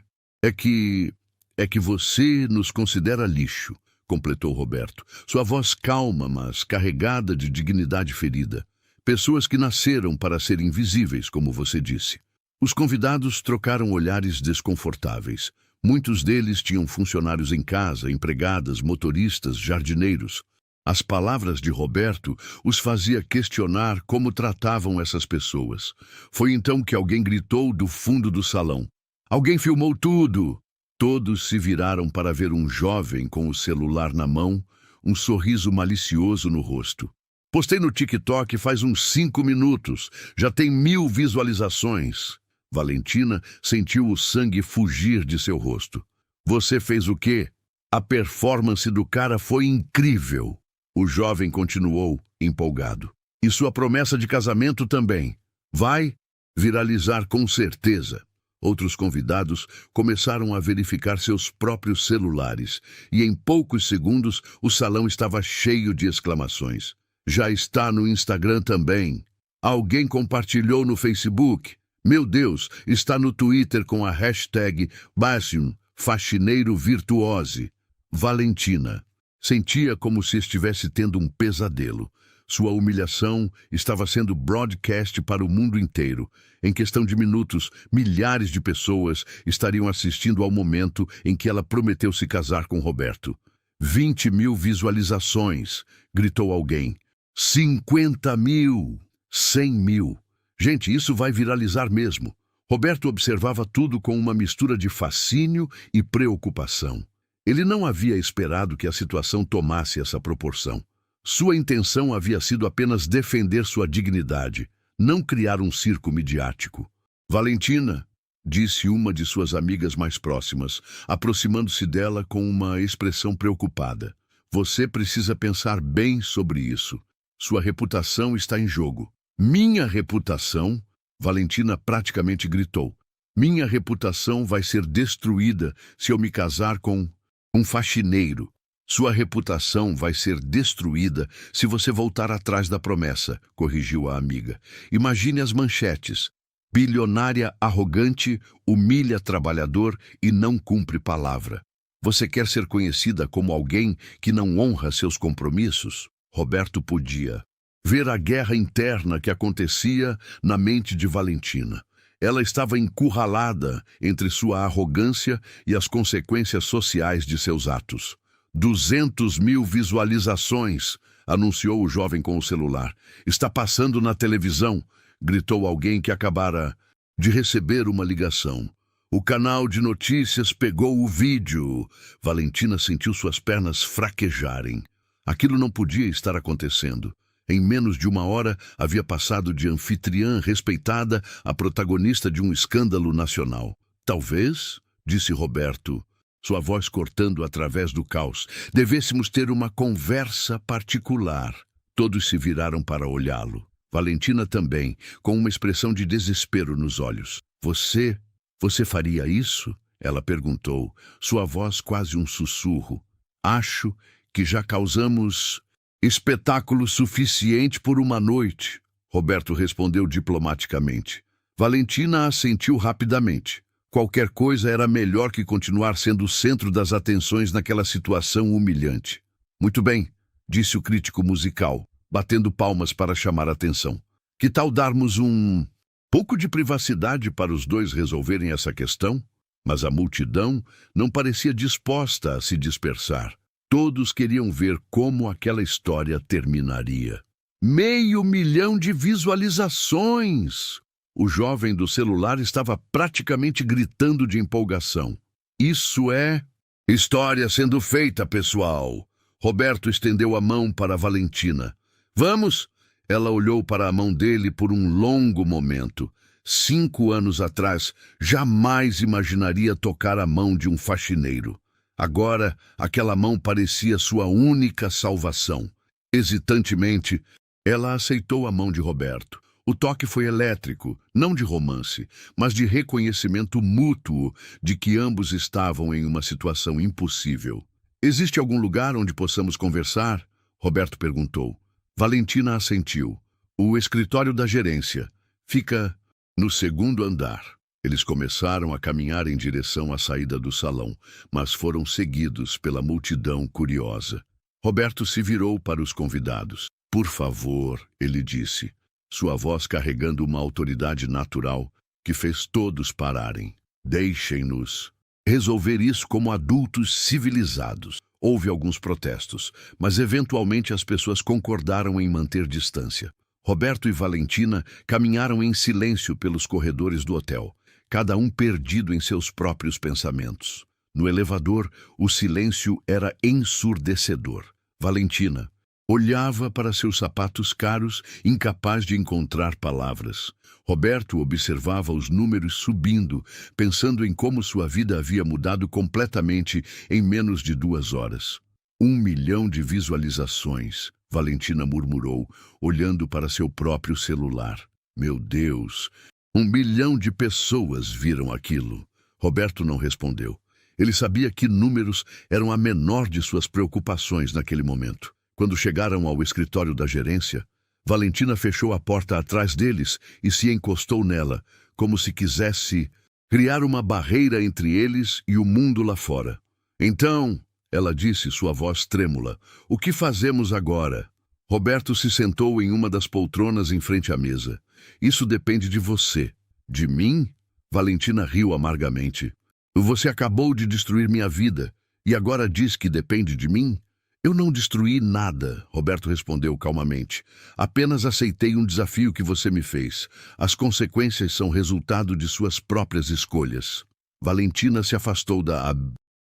você nos considera lixo, completou Roberto. Sua voz calma, mas carregada de dignidade ferida. Pessoas que nasceram para ser invisíveis, como você disse. Os convidados trocaram olhares desconfortáveis. Muitos deles tinham funcionários em casa, empregadas, motoristas, jardineiros. As palavras de Roberto os fazia questionar como tratavam essas pessoas. Foi então que alguém gritou do fundo do salão. Alguém filmou tudo! Todos se viraram para ver um jovem com o celular na mão, um sorriso malicioso no rosto. Postei no TikTok faz uns 5 minutos. Já tem 1000 visualizações. Valentina sentiu o sangue fugir de seu rosto. Você fez o quê? A performance do cara foi incrível. O jovem continuou, empolgado. E sua promessa de casamento também. Vai viralizar com certeza. Outros convidados começaram a verificar seus próprios celulares, e em poucos segundos o salão estava cheio de exclamações. Já está no Instagram também. Alguém compartilhou no Facebook. Meu Deus, está no Twitter com a hashtag Bassium, faxineiro virtuose. Valentina sentia como se estivesse tendo um pesadelo. Sua humilhação estava sendo broadcast para o mundo inteiro. Em questão de minutos, milhares de pessoas estariam assistindo ao momento em que ela prometeu se casar com Roberto. 20.000 visualizações, gritou alguém. 50.000, 100.000. Gente, isso vai viralizar mesmo. Roberto observava tudo com uma mistura de fascínio e preocupação. Ele não havia esperado que a situação tomasse essa proporção. Sua intenção havia sido apenas defender sua dignidade, não criar um circo midiático. Valentina, disse uma de suas amigas mais próximas, aproximando-se dela com uma expressão preocupada. Você precisa pensar bem sobre isso. Sua reputação está em jogo. Minha reputação? Valentina praticamente gritou. Minha reputação vai ser destruída se eu me casar com um faxineiro. Sua reputação vai ser destruída se você voltar atrás da promessa, corrigiu a amiga. Imagine as manchetes. Bilionária arrogante, humilha trabalhador e não cumpre palavra. Você quer ser conhecida como alguém que não honra seus compromissos? Roberto podia ver a guerra interna que acontecia na mente de Valentina. Ela estava encurralada entre sua arrogância e as consequências sociais de seus atos. 200.000 visualizações, anunciou o jovem com o celular. Está passando na televisão, gritou alguém que acabara de receber uma ligação. O canal de notícias pegou o vídeo. Valentina sentiu suas pernas fraquejarem. Aquilo não podia estar acontecendo. Em menos de uma hora, havia passado de anfitriã respeitada a protagonista de um escândalo nacional. Talvez, disse Roberto, sua voz cortando através do caos, devêssemos ter uma conversa particular. Todos se viraram para olhá-lo. Valentina também, com uma expressão de desespero nos olhos. Você faria isso? Ela perguntou, sua voz quase um sussurro. Acho que já causamos espetáculo suficiente por uma noite, Roberto respondeu diplomaticamente. Valentina assentiu rapidamente. Qualquer coisa era melhor que continuar sendo o centro das atenções naquela situação humilhante. Muito bem, disse o crítico musical, batendo palmas para chamar a atenção. Que tal darmos um pouco de privacidade para os dois resolverem essa questão? Mas a multidão não parecia disposta a se dispersar. Todos queriam ver como aquela história terminaria. 500 mil de visualizações! O jovem do celular estava praticamente gritando de empolgação. Isso é história sendo feita, pessoal. Roberto estendeu a mão para Valentina. Vamos? Ela olhou para a mão dele por um longo momento. 5 anos atrás, jamais imaginaria tocar a mão de um faxineiro. Agora, aquela mão parecia sua única salvação. Hesitantemente, ela aceitou a mão de Roberto. O toque foi elétrico, não de romance, mas de reconhecimento mútuo de que ambos estavam em uma situação impossível. Existe algum lugar onde possamos conversar? Roberto perguntou. Valentina assentiu. O escritório da gerência. Fica no 2º andar. Eles começaram a caminhar em direção à saída do salão, mas foram seguidos pela multidão curiosa. Roberto se virou para os convidados. Por favor, ele disse, sua voz carregando uma autoridade natural que fez todos pararem. Deixem-nos resolver isso como adultos civilizados. Houve alguns protestos, mas eventualmente as pessoas concordaram em manter distância. Roberto e Valentina caminharam em silêncio pelos corredores do hotel, cada um perdido em seus próprios pensamentos. No elevador, o silêncio era ensurdecedor. Valentina olhava para seus sapatos caros, incapaz de encontrar palavras. Roberto observava os números subindo, pensando em como sua vida havia mudado completamente em menos de 2 horas. 1 milhão de visualizações, Valentina murmurou, olhando para seu próprio celular. Meu Deus! 1 milhão de pessoas viram aquilo. Roberto não respondeu. Ele sabia que números eram a menor de suas preocupações naquele momento. Quando chegaram ao escritório da gerência, Valentina fechou a porta atrás deles e se encostou nela, como se quisesse criar uma barreira entre eles e o mundo lá fora. Então, ela disse, sua voz trêmula, o que fazemos agora? Roberto se sentou em uma das poltronas em frente à mesa. Isso depende de você. De mim? Valentina riu amargamente. Você acabou de destruir minha vida e agora diz que depende de mim? Eu não destruí nada, Roberto respondeu calmamente. Apenas aceitei um desafio que você me fez. As consequências são resultado de suas próprias escolhas. Valentina se afastou da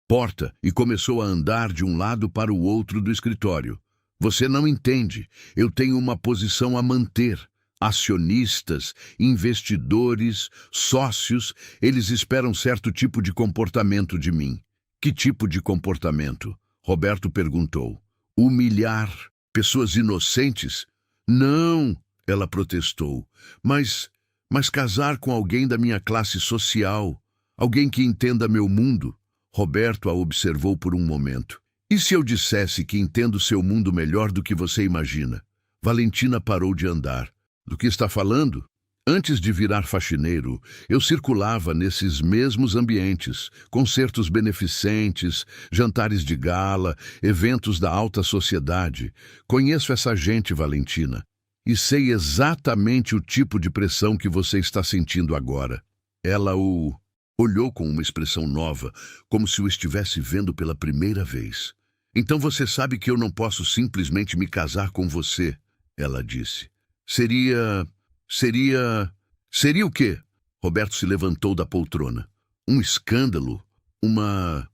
porta e começou a andar de um lado para o outro do escritório. Você não entende. Eu tenho uma posição a manter. Acionistas, investidores, sócios, eles esperam certo tipo de comportamento de mim. Que tipo de comportamento? Roberto perguntou. Humilhar pessoas inocentes? Não, ela protestou. Mas casar com alguém da minha classe social, alguém que entenda meu mundo. Roberto a observou por um momento. E se eu dissesse que entendo seu mundo melhor do que você imagina? Valentina parou de andar. Do que está falando? Antes de virar faxineiro, eu circulava nesses mesmos ambientes, concertos beneficentes, jantares de gala, eventos da alta sociedade. Conheço essa gente, Valentina, e sei exatamente o tipo de pressão que você está sentindo agora. Ela o olhou com uma expressão nova, como se o estivesse vendo pela primeira vez. Então você sabe que eu não posso simplesmente me casar com você, ela disse. Seria o quê? Roberto se levantou da poltrona. Um escândalo? Uma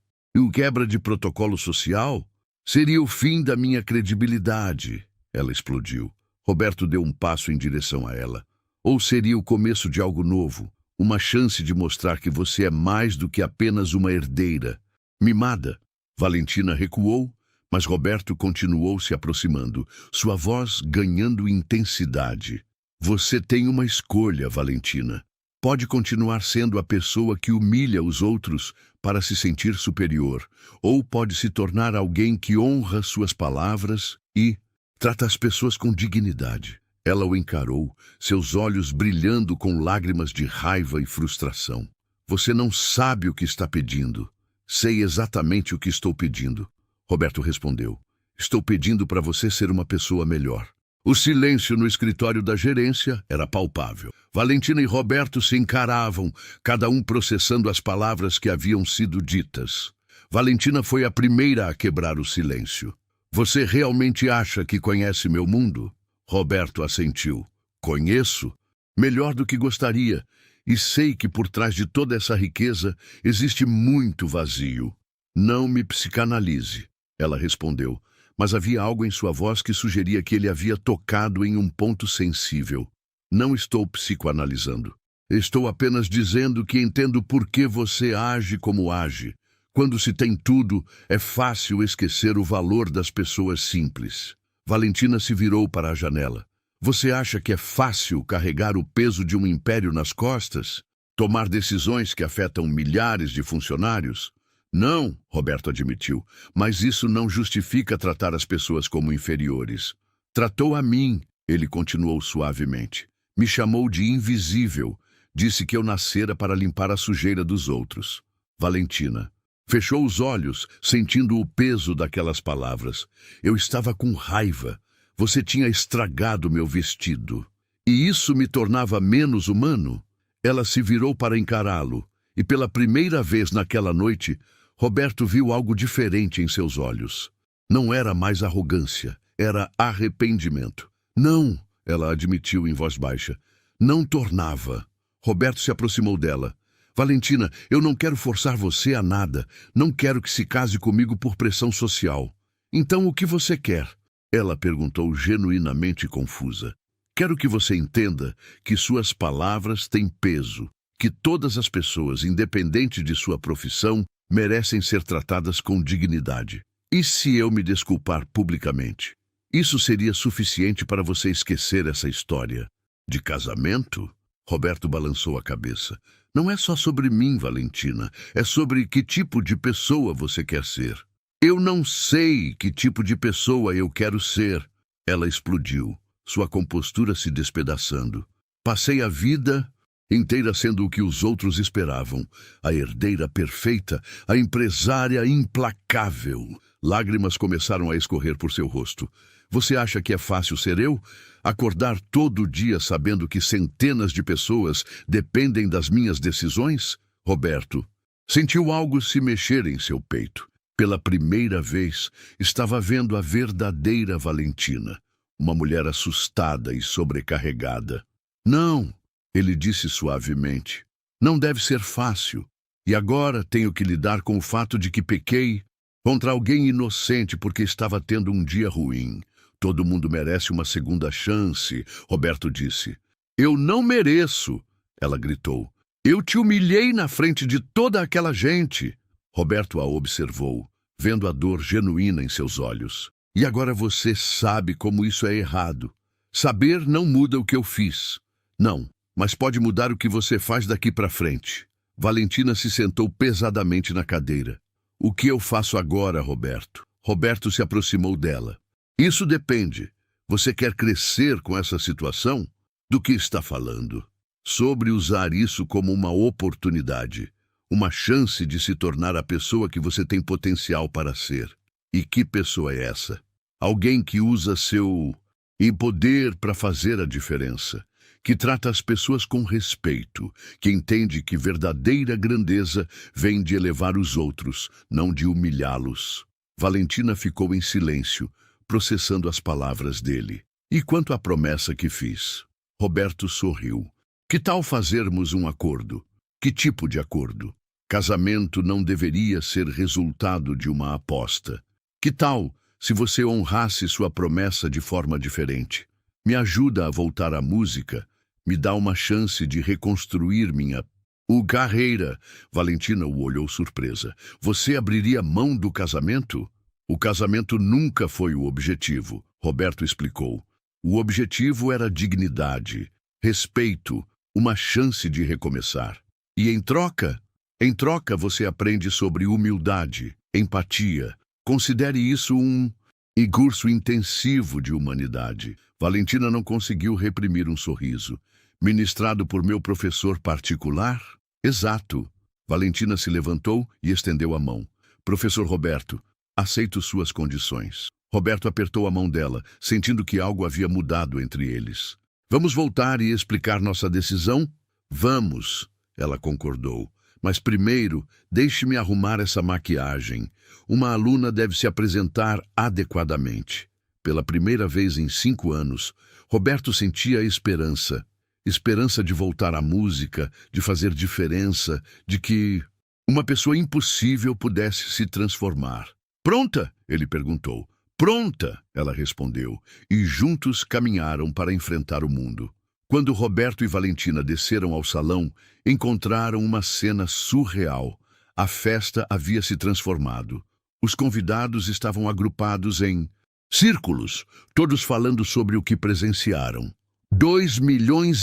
quebra de protocolo social? Seria o fim da minha credibilidade. Ela explodiu. Roberto deu um passo em direção a ela. Ou seria o começo de algo novo? Uma chance de mostrar que você é mais do que apenas uma herdeira. Mimada. Valentina recuou, mas Roberto continuou se aproximando, sua voz ganhando intensidade. Você tem uma escolha, Valentina. Pode continuar sendo a pessoa que humilha os outros para se sentir superior, ou pode se tornar alguém que honra suas palavras e trata as pessoas com dignidade. Ela o encarou, seus olhos brilhando com lágrimas de raiva e frustração. Você não sabe o que está pedindo. Sei exatamente o que estou pedindo. Roberto respondeu. Estou pedindo para você ser uma pessoa melhor. O silêncio no escritório da gerência era palpável. Valentina e Roberto se encaravam, cada um processando as palavras que haviam sido ditas. Valentina foi a primeira a quebrar o silêncio. Você realmente acha que conhece meu mundo? Roberto assentiu. Conheço? Melhor do que gostaria. E sei que por trás de toda essa riqueza existe muito vazio. Não me psicanalize, ela respondeu. Mas havia algo em sua voz que sugeria que ele havia tocado em um ponto sensível. Não estou psicoanalisando. Estou apenas dizendo que entendo por que você age como age. Quando se tem tudo, é fácil esquecer o valor das pessoas simples. Valentina se virou para a janela. Você acha que é fácil carregar o peso de um império nas costas? Tomar decisões que afetam milhares de funcionários? Não, Roberto admitiu, mas isso não justifica tratar as pessoas como inferiores. Tratou a mim, ele continuou suavemente. Me chamou de invisível. Disse que eu nascera para limpar a sujeira dos outros. Valentina fechou os olhos, sentindo o peso daquelas palavras. Eu estava com raiva. Você tinha estragado meu vestido. E isso me tornava menos humano? Ela se virou para encará-lo, e pela primeira vez naquela noite, Roberto viu algo diferente em seus olhos. Não era mais arrogância, era arrependimento. Não, ela admitiu em voz baixa. Não tornava. Roberto se aproximou dela. Valentina, eu não quero forçar você a nada. Não quero que se case comigo por pressão social. Então o que você quer? Ela perguntou genuinamente confusa. Quero que você entenda que suas palavras têm peso, que todas as pessoas, independente de sua profissão, merecem ser tratadas com dignidade. E se eu me desculpar publicamente? Isso seria suficiente para você esquecer essa história de casamento? Roberto balançou a cabeça. Não é só sobre mim, Valentina. É sobre que tipo de pessoa você quer ser. Eu não sei que tipo de pessoa eu quero ser. Ela explodiu, sua compostura se despedaçando. Passei a vida inteira sendo o que os outros esperavam. A herdeira perfeita, a empresária implacável. Lágrimas começaram a escorrer por seu rosto. Você acha que é fácil ser eu? Acordar todo dia sabendo que centenas de pessoas dependem das minhas decisões? Roberto sentiu algo se mexer em seu peito. Pela primeira vez, estava vendo a verdadeira Valentina, uma mulher assustada e sobrecarregada. Não, ele disse suavemente. Não deve ser fácil. E agora tenho que lidar com o fato de que pequei contra alguém inocente porque estava tendo um dia ruim. Todo mundo merece uma segunda chance, Roberto disse. Eu não mereço, ela gritou. Eu te humilhei na frente de toda aquela gente. Roberto a observou, vendo a dor genuína em seus olhos. E agora você sabe como isso é errado. Saber não muda o que eu fiz. Não, mas pode mudar o que você faz daqui para frente. Valentina se sentou pesadamente na cadeira. O que eu faço agora, Roberto? Roberto se aproximou dela. Isso depende. Você quer crescer com essa situação? Do que está falando? Sobre usar isso como uma oportunidade, uma chance de se tornar a pessoa que você tem potencial para ser. E que pessoa é essa? Alguém que usa seu poder para fazer a diferença, que trata as pessoas com respeito, que entende que verdadeira grandeza vem de elevar os outros, não de humilhá-los. Valentina ficou em silêncio, processando as palavras dele. E quanto à promessa que fiz? Roberto sorriu. Que tal fazermos um acordo? Que tipo de acordo? Casamento não deveria ser resultado de uma aposta. Que tal se você honrasse sua promessa de forma diferente? Me ajuda a voltar à música, me dá uma chance de reconstruir minha carreira. Valentina o olhou surpresa. Você abriria mão do casamento? O casamento nunca foi o objetivo, Roberto explicou. O objetivo era dignidade, respeito, uma chance de recomeçar. E em troca você aprende sobre humildade, empatia. Considere isso um curso intensivo de humanidade. Valentina não conseguiu reprimir um sorriso. Ministrado por meu professor particular? Exato. Valentina se levantou e estendeu a mão. Professor Roberto, aceito suas condições. Roberto apertou a mão dela, sentindo que algo havia mudado entre eles. Vamos voltar e explicar nossa decisão? Vamos, ela concordou. Mas primeiro, deixe-me arrumar essa maquiagem. Uma aluna deve se apresentar adequadamente. Pela primeira vez em 5 anos, Roberto sentia esperança. Esperança de voltar à música, de fazer diferença, de que uma pessoa impossível pudesse se transformar. Pronta? Ele perguntou. Pronta, ela respondeu, e juntos caminharam para enfrentar o mundo. Quando Roberto e Valentina desceram ao salão, encontraram uma cena surreal. A festa havia se transformado. Os convidados estavam agrupados em círculos, todos falando sobre o que presenciaram. 2,5 milhões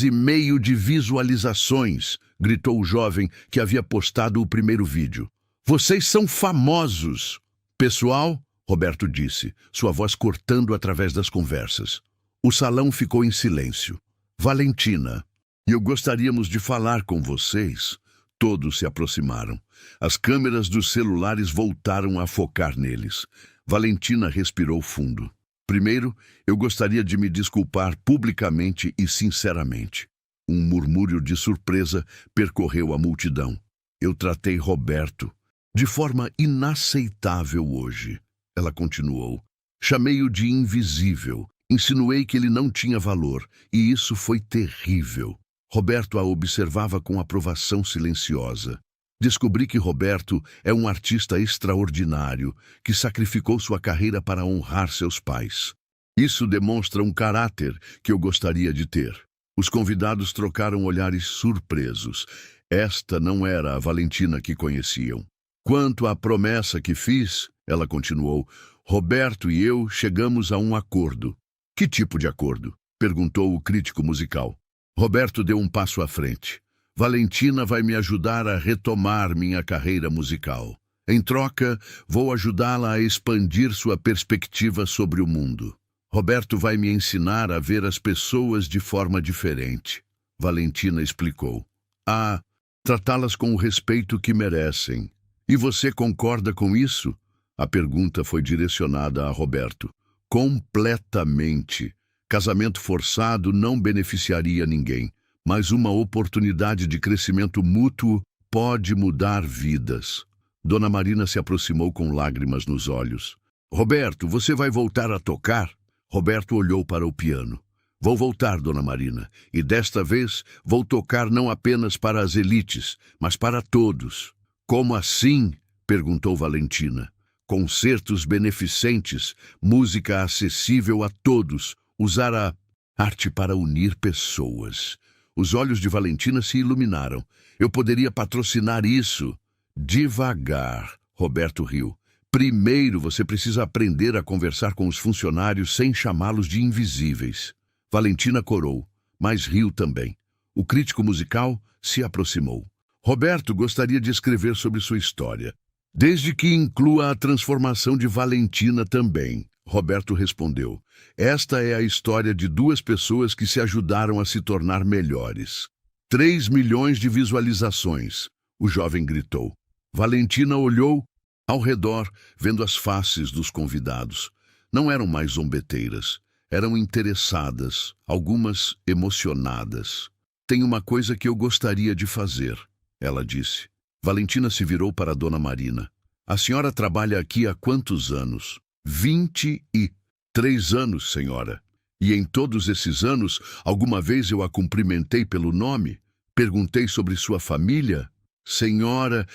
de visualizações, gritou o jovem que havia postado o primeiro vídeo. Vocês são famosos! Pessoal, Roberto disse, sua voz cortando através das conversas. O salão ficou em silêncio. Valentina, eu gostaríamos de falar com vocês. Todos se aproximaram. As câmeras dos celulares voltaram a focar neles. Valentina respirou fundo. Primeiro, eu gostaria de me desculpar publicamente e sinceramente. Um murmúrio de surpresa percorreu a multidão. Eu tratei Roberto de forma inaceitável hoje. Ela continuou. Chamei-o de invisível. Insinuei que ele não tinha valor, e isso foi terrível. Roberto a observava com aprovação silenciosa. Descobri que Roberto é um artista extraordinário, que sacrificou sua carreira para honrar seus pais. Isso demonstra um caráter que eu gostaria de ter. Os convidados trocaram olhares surpresos. Esta não era a Valentina que conheciam. Quanto à promessa que fiz, ela continuou, Roberto e eu chegamos a um acordo. Que tipo de acordo? Perguntou o crítico musical. Roberto deu um passo à frente. Valentina vai me ajudar a retomar minha carreira musical. Em troca, vou ajudá-la a expandir sua perspectiva sobre o mundo. Roberto vai me ensinar a ver as pessoas de forma diferente. Valentina explicou. A tratá-las com o respeito que merecem. E você concorda com isso? A pergunta foi direcionada a Roberto. Completamente. Casamento forçado não beneficiaria ninguém, mas uma oportunidade de crescimento mútuo pode mudar vidas. Dona Marina se aproximou com lágrimas nos olhos. Roberto, você vai voltar a tocar? Roberto olhou para o piano. Vou voltar, Dona Marina, e desta vez vou tocar não apenas para as elites, mas para todos. Como assim? Perguntou Valentina. Concertos beneficentes, música acessível a todos, usar a arte para unir pessoas. Os olhos de Valentina se iluminaram. Eu poderia patrocinar isso. Devagar, Roberto riu. Primeiro você precisa aprender a conversar com os funcionários sem chamá-los de invisíveis. Valentina corou, mas riu também. O crítico musical se aproximou. Roberto gostaria de escrever sobre sua história. Desde que inclua a transformação de Valentina também, Roberto respondeu. Esta é a história de duas pessoas que se ajudaram a se tornar melhores. 3 milhões de visualizações, o jovem gritou. Valentina olhou ao redor, vendo as faces dos convidados. Não eram mais zombeteiras, eram interessadas, algumas emocionadas. Tem uma coisa que eu gostaria de fazer, ela disse. Valentina se virou para Dona Marina. A senhora trabalha aqui há quantos anos? 23 anos, senhora. E em todos esses anos, alguma vez eu a cumprimentei pelo nome? Perguntei sobre sua família? Senhora,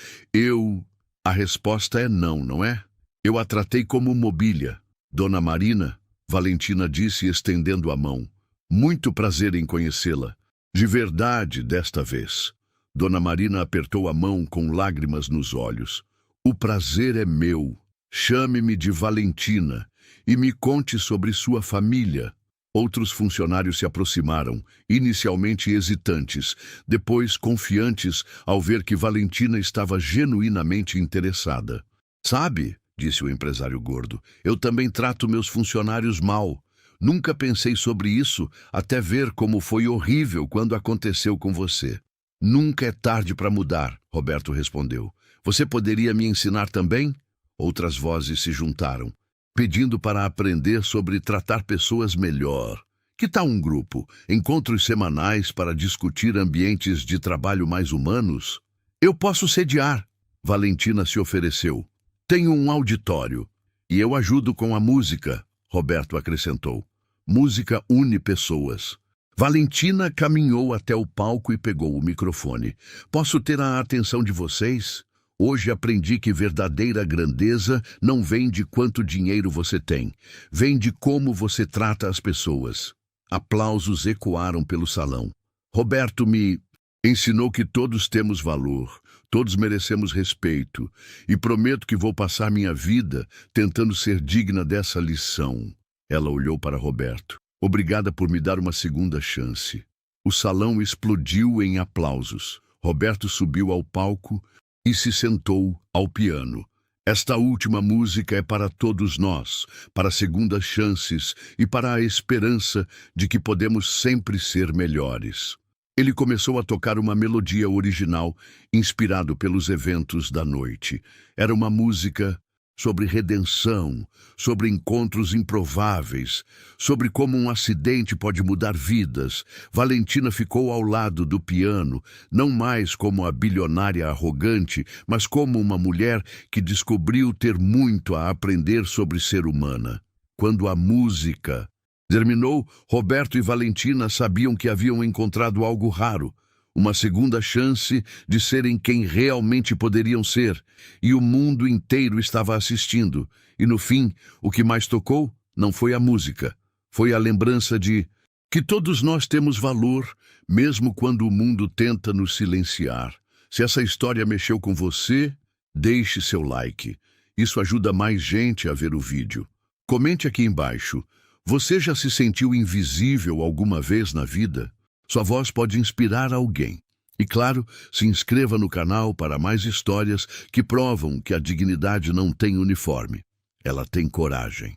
A resposta é não, não é? Eu a tratei como mobília. Dona Marina, Valentina disse estendendo a mão. Muito prazer em conhecê-la. De verdade, desta vez. Dona Marina apertou a mão com lágrimas nos olhos. O prazer é meu. Chame-me de Valentina e me conte sobre sua família. Outros funcionários se aproximaram, inicialmente hesitantes, depois confiantes ao ver que Valentina estava genuinamente interessada. Sabe, disse o empresário gordo, eu também trato meus funcionários mal. Nunca pensei sobre isso até ver como foi horrível quando aconteceu com você. Nunca é tarde para mudar, Roberto respondeu. Você poderia me ensinar também? Outras vozes se juntaram, pedindo para aprender sobre tratar pessoas melhor. Que tal um grupo? Encontros semanais para discutir ambientes de trabalho mais humanos? Eu posso sediar, Valentina se ofereceu. Tenho um auditório. E eu ajudo com a música, Roberto acrescentou. Música une pessoas. Valentina caminhou até o palco e pegou o microfone. Posso ter a atenção de vocês? Hoje aprendi que verdadeira grandeza não vem de quanto dinheiro você tem. Vem de como você trata as pessoas. Aplausos ecoaram pelo salão. Roberto me ensinou que todos temos valor, todos merecemos respeito, e prometo que vou passar minha vida tentando ser digna dessa lição. Ela olhou para Roberto. Obrigada por me dar uma segunda chance. O salão explodiu em aplausos. Roberto subiu ao palco e se sentou ao piano. Esta última música é para todos nós, para segundas chances e para a esperança de que podemos sempre ser melhores. Ele começou a tocar uma melodia original, inspirado pelos eventos da noite. Era uma música sobre redenção, sobre encontros improváveis, sobre como um acidente pode mudar vidas. Valentina ficou ao lado do piano, não mais como a bilionária arrogante, mas como uma mulher que descobriu ter muito a aprender sobre ser humana. Quando a música terminou, Roberto e Valentina sabiam que haviam encontrado algo raro. Uma segunda chance de serem quem realmente poderiam ser, e o mundo inteiro estava assistindo. E no fim, o que mais tocou não foi a música, foi a lembrança de que todos nós temos valor, mesmo quando o mundo tenta nos silenciar. Se essa história mexeu com você, deixe seu like. Isso ajuda mais gente a ver o vídeo. Comente aqui embaixo. Você já se sentiu invisível alguma vez na vida? Sua voz pode inspirar alguém. E claro, se inscreva no canal para mais histórias que provam que a dignidade não tem uniforme. Ela tem coragem.